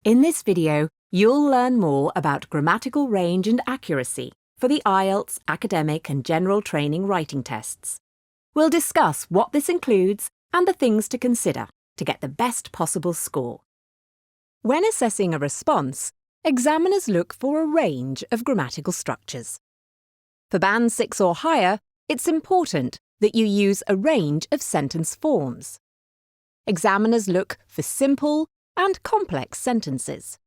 In this video, you'll learn more about grammatical range and accuracy for the IELTS academic and general training writing tests. We'll discuss what this includes and the things to consider to get the best possible score. When assessing a response, examiners look for a range of grammatical structures. For Band 6 or higher, it's important that you use a range of sentence forms. Examiners look for simple and complex sentences.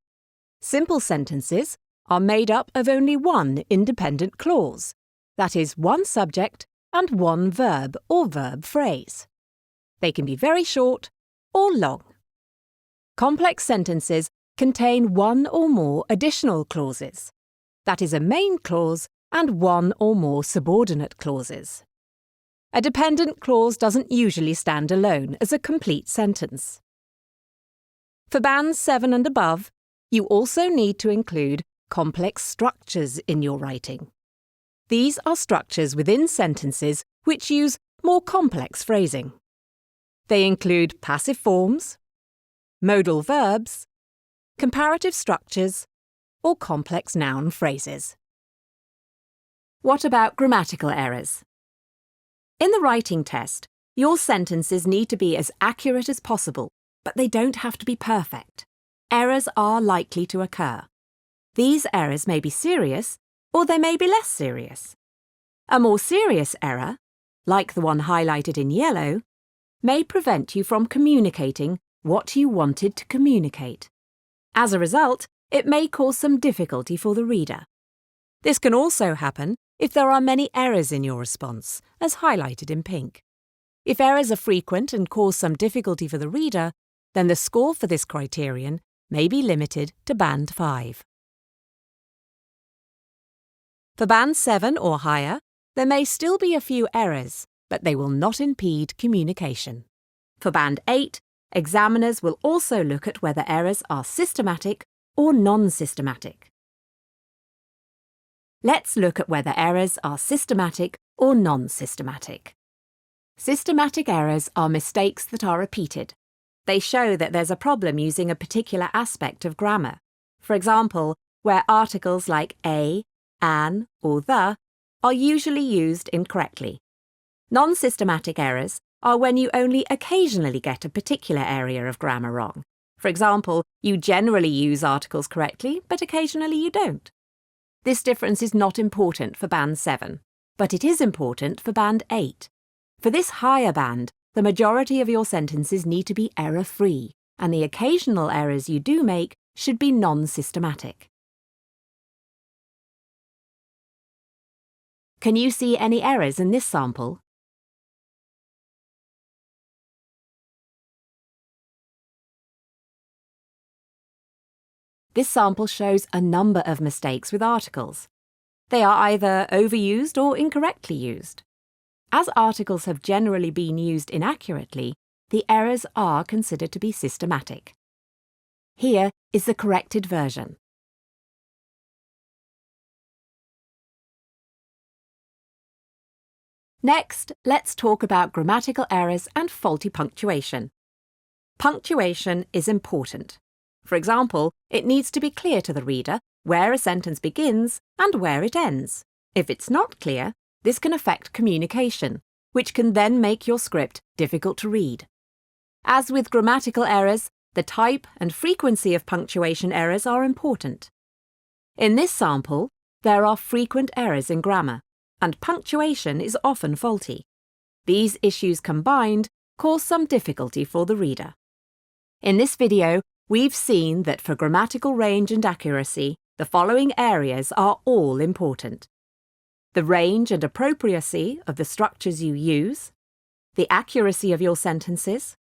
Simple sentences are made up of only one independent clause, that is, one subject and one verb or verb phrase. They can be very short or long. Complex sentences contain one or more additional clauses, that is, a main clause and one or more subordinate clauses. A dependent clause doesn't usually stand alone as a complete sentence. For Bands 7 and above, you also need to include complex structures in your writing. These are structures within sentences which use more complex phrasing. They include passive forms, modal verbs, comparative structures, or complex noun phrases. What about grammatical errors? In the writing test, your sentences need to be as accurate as possible, but they don't have to be perfect. Errors are likely to occur. These errors may be serious, or they may be less serious. A more serious error, like the one highlighted in yellow, may prevent you from communicating what you wanted to communicate. As a result, it may cause some difficulty for the reader. This can also happen if there are many errors in your response, as highlighted in pink. If errors are frequent and cause some difficulty for the reader, then the score for this criterion may be limited to Band 5. For Band 7 or higher, there may still be a few errors, but they will not impede communication. For Band 8, examiners will also look at whether errors are systematic or non-systematic. Let's look at whether errors are systematic or non-systematic. Systematic errors are mistakes that are repeated. They show that there's a problem using a particular aspect of grammar. For example, where articles like a, an, or the are usually used incorrectly. Non-systematic errors are when you only occasionally get a particular area of grammar wrong. For example, you generally use articles correctly, but occasionally you don't. This difference is not important for Band 7, but it is important for Band 8. For this higher band, the majority of your sentences need to be error-free, and the occasional errors you do make should be non-systematic. Can you see any errors in this sample? This sample shows a number of mistakes with articles. They are either overused or incorrectly used. As articles have generally been used inaccurately, the errors are considered to be systematic. Here is the corrected version. Next, let's talk about grammatical errors and faulty punctuation. Punctuation is important. For example, it needs to be clear to the reader where a sentence begins and where it ends. If it's not clear, this can affect communication, which can then make your script difficult to read. As with grammatical errors, the type and frequency of punctuation errors are important. In this sample, there are frequent errors in grammar, and punctuation is often faulty. These issues combined cause some difficulty for the reader. In this video, we've seen that for grammatical range and accuracy, the following areas are all important: the range and appropriacy of the structures you use, the accuracy of your sentences,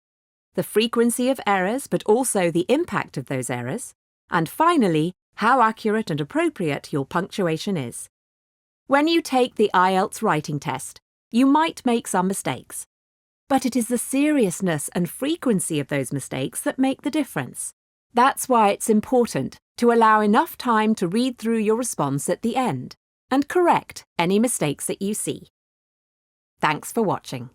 the frequency of errors but also the impact of those errors, and finally, how accurate and appropriate your punctuation is. When you take the IELTS writing test, you might make some mistakes. But it is the seriousness and frequency of those mistakes that make the difference. That's why it's important to allow enough time to read through your response at the end and correct any mistakes that you see. Thanks for watching.